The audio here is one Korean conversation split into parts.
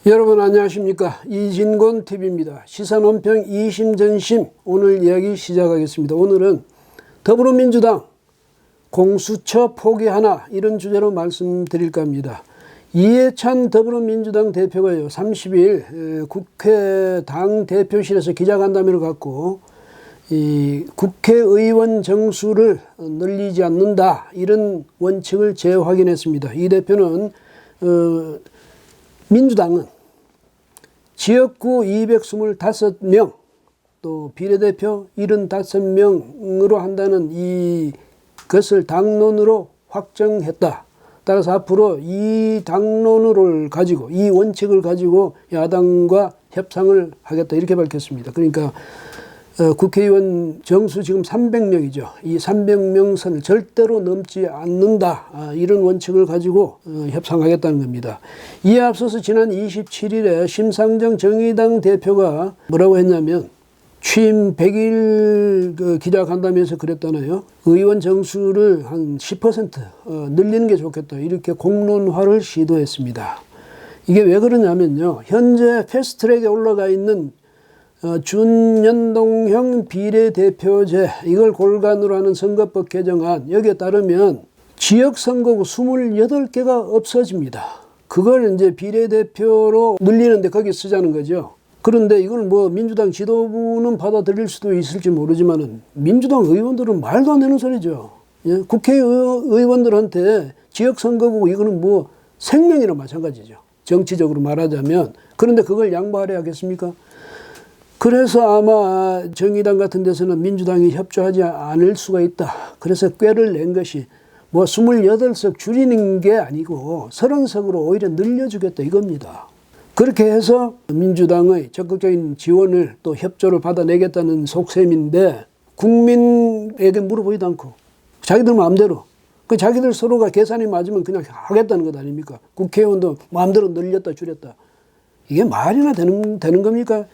여러분 안녕하십니까. 이진곤TV입니다. 시사논평 2심 전심 오늘 이야기 시작하겠습니다. 오늘은 더불어민주당 공수처 포기하나 이런 주제로 말씀드릴까 합니다. 이해찬 더불어민주당 대표가요 30일 국회 당대표실에서 기자간담회를 갖고 이 국회의원 정수를 늘리지 않는다 이런 원칙을 재확인했습니다. 이 대표는 민주당은 지역구 225명 또 비례대표 75명으로 한다는 이것을 당론으로 확정했다. 따라서 앞으로 이 당론을 가지고 이 원칙을 가지고 야당과 협상을 하겠다 이렇게 밝혔습니다. 그러니까 국회의원 정수 지금 300명이죠. 이 300명 선을 절대로 넘지 않는다. 이런 원칙을 가지고 협상하겠다는 겁니다. 이에 앞서서 지난 27일에 심상정 정의당 대표가 뭐라고 했냐면 취임 100일 기자간담회에서 그랬잖아요. 의원 정수를 한 10% 늘리는 게 좋겠다. 이렇게 공론화를 시도했습니다. 이게 왜 그러냐면요. 현재 패스트트랙에 올라가 있는 준연동형 비례대표제 이걸 골간으로 하는 선거법 개정안 여기에 따르면 지역선거구 28개가 없어집니다. 그걸 이제 비례대표로 늘리는데 거기 쓰자는 거죠. 그런데 이걸 뭐 민주당 지도부는 받아들일 수도 있을지 모르지만은 민주당 의원들은 말도 안 되는 소리죠. 예? 국회의원들한테 지역선거구 이거는 뭐 생명이나 마찬가지죠. 정치적으로 말하자면. 그런데 그걸 양보하려 하겠습니까? 그래서 아마 정의당 같은 데서는 민주당이 협조하지 않을 수가 있다. 그래서 꾀를 낸 것이 뭐 28석 줄이는 게 아니고 30석으로 오히려 늘려주겠다 이겁니다. 그렇게 해서 민주당의 적극적인 지원을 또 협조를 받아내겠다는 속셈인데 국민에게 물어보지도 않고 자기들 마음대로 그 자기들 서로가 계산이 맞으면 그냥 하겠다는 것 아닙니까? 국회의원도 마음대로 늘렸다 줄였다. 이게 말이나 되는 겁니까?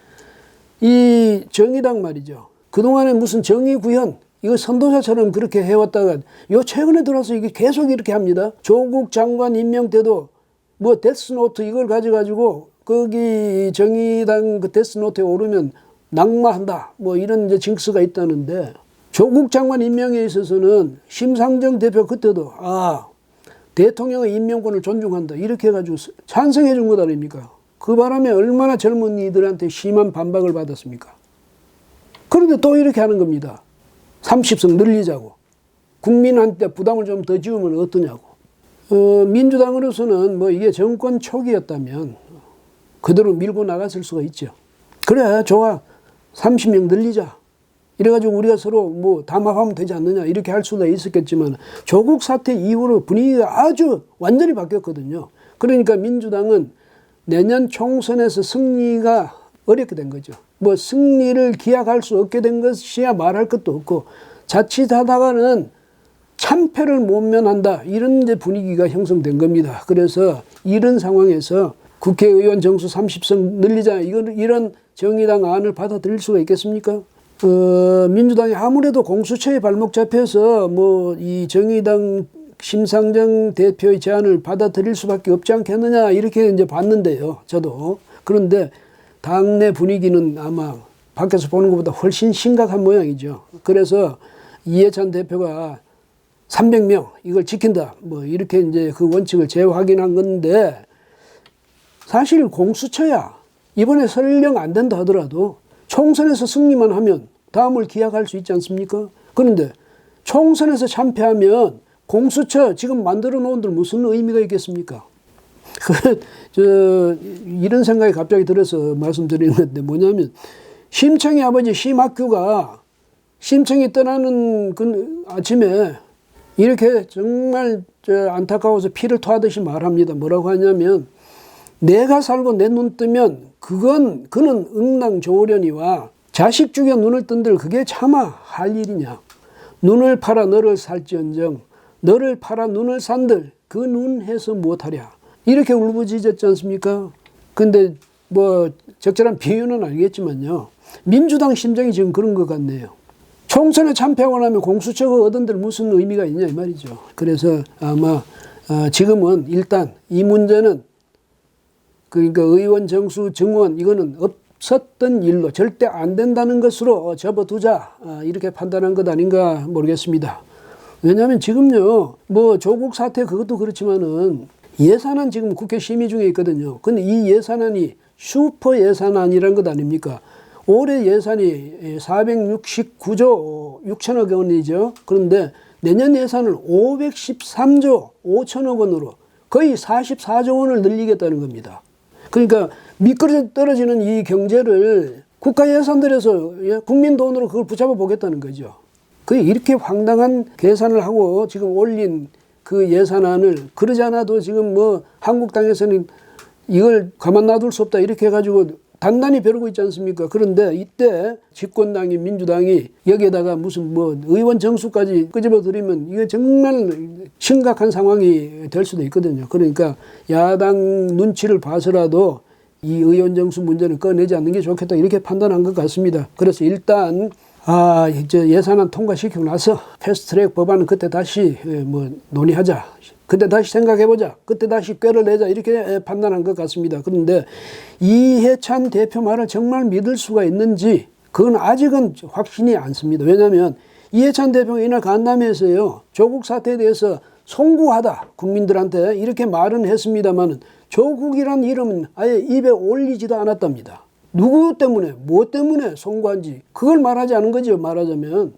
이 정의당 말이죠. 그동안에 무슨 정의구현 이거 선도사처럼 그렇게 해왔다가 요 최근에 들어서 이게 계속 이렇게 합니다. 조국 장관 임명 때도 뭐 데스노트 이걸 가져가지고 거기 정의당 그 데스노트에 오르면 낙마한다 뭐 이런 이제 징크스가 있다는데 조국 장관 임명에 있어서는 심상정 대표 그때도 대통령의 임명권을 존중한다 이렇게 해가지고 찬성해 준 것 아닙니까? 그 바람에 얼마나 젊은이들한테 심한 반박을 받았습니까? 그런데 또 이렇게 하는 겁니다. 30석 늘리자고. 국민한테 부담을 좀 더 지우면 어떠냐고. 민주당으로서는 뭐 이게 정권 초기였다면 그대로 밀고 나갔을 수가 있죠. 그래 좋아 30명 늘리자. 이래가지고 우리가 서로 뭐 담합하면 되지 않느냐 이렇게 할 수도 있었겠지만 조국 사태 이후로 분위기가 아주 완전히 바뀌었거든요. 그러니까 민주당은 내년 총선에서 승리가 어렵게 된 거죠. 뭐 승리를 기약할 수 없게 된 것이야 말할 것도 없고 자칫하다가는 참패를 못 면한다 이런 이제 분위기가 형성된 겁니다. 그래서 이런 상황에서 국회의원 정수 30석 늘리자 이런 정의당 안을 받아들일 수가 있겠습니까? 민주당이 아무래도 공수처에 발목 잡혀서 뭐 이 정의당 심상정 대표의 제안을 받아들일 수밖에 없지 않겠느냐 이렇게 이제 봤는데요. 저도. 그런데 당내 분위기는 아마 밖에서 보는 것보다 훨씬 심각한 모양이죠. 그래서 이해찬 대표가 300명 이걸 지킨다 뭐 이렇게 이제 그 원칙을 재확인한 건데 사실 공수처야 이번에 설령 안 된다 하더라도 총선에서 승리만 하면 다음을 기약할 수 있지 않습니까? 그런데 총선에서 참패하면 공수처 지금 만들어 놓은 들 무슨 의미가 있겠습니까? 이런 생각이 갑자기 들어서 말씀드리는 건데 뭐냐면 심청이 아버지 심학규가 심청이 떠나는 그 아침에 이렇게 정말 안타까워서 피를 토하듯이 말합니다. 뭐라고 하냐면 내가 살고 내 눈 뜨면 그는 응당조련이와 자식 죽여 눈을 뜬들 그게 차마 할 일이냐. 눈을 팔아 너를 살지언정 너를 팔아 눈을 산들 그 눈 해서 무엇하랴. 이렇게 울부짖었지 않습니까? 근데 뭐 적절한 비유는 아니겠지만요. 민주당 심정이 지금 그런 것 같네요. 총선에 참패하고 나면 공수처가 얻은들 무슨 의미가 있냐 이 말이죠. 그래서 아마 지금은 일단 이 문제는 그러니까 의원 정수 증원 이거는 없었던 일로 절대 안 된다는 것으로 접어두자 이렇게 판단한 것 아닌가 모르겠습니다. 왜냐하면 지금요 뭐 조국 사태 그것도 그렇지만은 예산안 지금 국회 심의 중에 있거든요. 근데 이 예산안이 슈퍼 예산안이란 것 아닙니까? 올해 예산이 469조 6천억 원이죠. 그런데 내년 예산을 513조 5천억 원으로 거의 44조 원을 늘리겠다는 겁니다. 그러니까 미끄러 떨어지는 이 경제를 국가 예산들에서 국민 돈으로 그걸 붙잡아 보겠다는 거죠. 이렇게 황당한 계산을 하고 지금 올린 그 예산안을 그러지 않아도 지금 뭐 한국당에서는 이걸 가만 놔둘 수 없다 이렇게 해가지고 단단히 벼르고 있지 않습니까? 그런데 이때 집권당인 민주당이 여기에다가 무슨 뭐 의원 정수까지 끄집어 들이면 이게 정말 심각한 상황이 될 수도 있거든요. 그러니까 야당 눈치를 봐서라도 이 의원 정수 문제는 꺼내지 않는 게 좋겠다 이렇게 판단한 것 같습니다. 그래서 일단 이제 예산안 통과시키고 나서 패스트트랙 법안은 그때 다시 뭐 논의하자. 그때 다시 생각해보자. 그때 다시 꾀를 내자. 이렇게 판단한 것 같습니다. 그런데 이해찬 대표 말을 정말 믿을 수가 있는지 그건 아직은 확신이 않습니다. 왜냐하면 이해찬 대표가 이날 간담회에서요. 조국 사태에 대해서 송구하다. 국민들한테 이렇게 말은 했습니다만 조국이란 이름은 아예 입에 올리지도 않았답니다. 누구 때문에 뭐 때문에 송구한지 그걸 말하지 않은 거죠. 말하자면.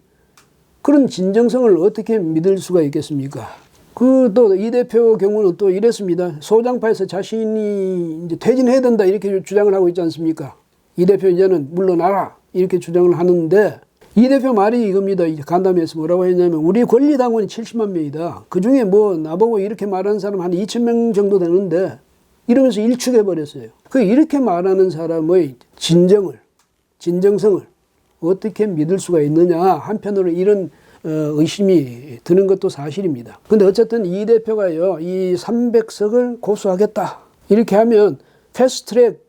그런 진정성을 어떻게 믿을 수가 있겠습니까? 또 이 대표 경우는 또 이랬습니다. 소장파에서 자신이 이제 퇴진해야 된다 이렇게 주장을 하고 있지 않습니까? 이 대표 이제는 물러나라 이렇게 주장을 하는데 이 대표 말이 이겁니다. 간담회에서 뭐라고 했냐면 우리 권리당원이 70만 명이다. 그중에 뭐 나보고 이렇게 말하는 사람 한 2,000명 정도 되는데 이러면서 일축해버렸어요. 이렇게 말하는 사람의 진정성을 어떻게 믿을 수가 있느냐. 한편으로 이런 의심이 드는 것도 사실입니다. 근데 어쨌든 이 대표가요, 이 300석을 고수하겠다. 이렇게 하면 패스트트랙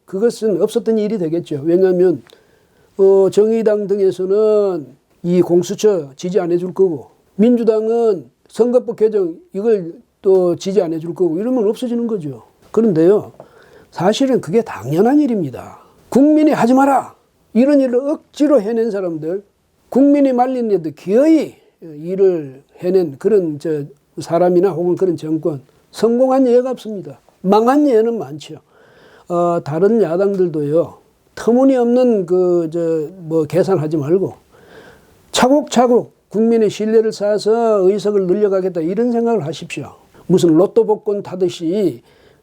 그것은 없었던 일이 되겠죠. 왜냐하면 정의당 등에서는 이 공수처 지지 안 해줄 거고 민주당은 선거법 개정 이걸 또 지지 안 해줄 거고 이러면 없어지는 거죠. 그런데요, 사실은 그게 당연한 일입니다. 국민이 하지 마라. 이런 일을 억지로 해낸 사람들, 국민이 말리는데도 기어이 일을 해낸 그런 사람이나 혹은 그런 정권, 성공한 예가 없습니다. 망한 예는 많죠. 다른 야당들도요, 터무니없는 계산하지 말고 차곡차곡 국민의 신뢰를 쌓아서 의석을 늘려가겠다 이런 생각을 하십시오. 무슨 로또 복권 타듯이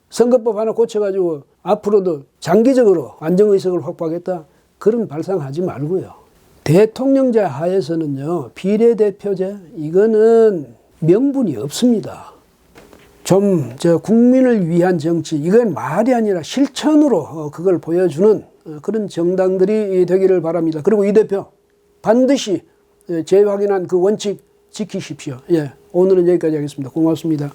선거법 하나 고쳐가지고 앞으로도 장기적으로 안정의석을 확보하겠다 그런 발상하지 말고요. 대통령제 하에서는요, 비례대표제 이거는 명분이 없습니다. 국민을 위한 정치 이건 말이 아니라 실천으로 그걸 보여주는 그런 정당들이 되기를 바랍니다. 그리고 이 대표 반드시 재확인한 그 원칙 지키십시오. 오늘은 여기까지 하겠습니다. 고맙습니다.